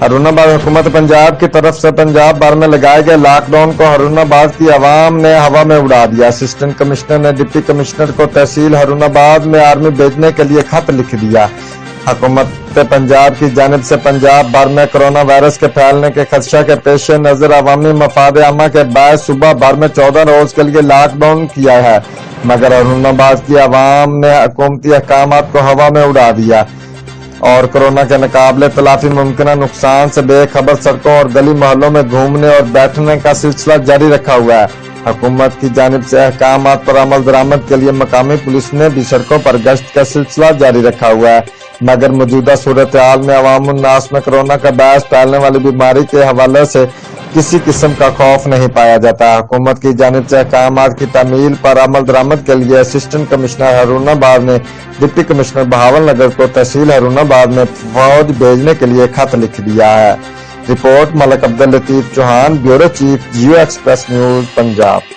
ہارون آباد حکومت پنجاب کی طرف سے پنجاب بھر میں لگائے گئے لاک ڈاؤن کو ہارون آباد کی عوام نے ہوا میں اڑا دیا۔ اسسٹنٹ کمشنر نے ڈپٹی کمشنر کو تحصیل ہارون آباد میں آرمی بھیجنے کے لیے خط لکھ دیا۔ حکومت پنجاب کی جانب سے پنجاب بھر میں کرونا وائرس کے پھیلنے کے خدشہ کے پیش نظر عوامی مفاد عامہ کے باعث صوبہ بھر میں 14 روز کے لیے لاک ڈاؤن کیا ہے، مگر ہارون آباد کی عوام نے حکومتی احکامات کو ہوا میں اڑا دیا اور کورونا کے ناقابل تلافی ممکنہ نقصان سے بے خبر سڑکوں اور گلی محلوں میں گھومنے اور بیٹھنے کا سلسلہ جاری رکھا ہوا ہے۔ حکومت کی جانب سے احکامات پر عمل درآمد کے لیے مقامی پولیس نے بھی سڑکوں پر گشت کا سلسلہ جاری رکھا ہوا ہے، مگر موجودہ صورتحال میں عوام الناس میں کورونا کا باعث پھیلنے والی بیماری کے حوالے سے کسی قسم کا خوف نہیں پایا جاتا۔ حکومت کی جانب سے احکامات کی تعمیل پر عمل درآمد کے لیے اسسٹنٹ کمشنر ہارون آباد نے ڈپٹی کمشنر بہاول نگر کو تحصیل ہارون آباد میں فوج بھیجنے کے لیے خط لکھ دیا ہے۔ Report Malik Abdul Latif Chauhan, bureau chief, Geo express news, Punjab.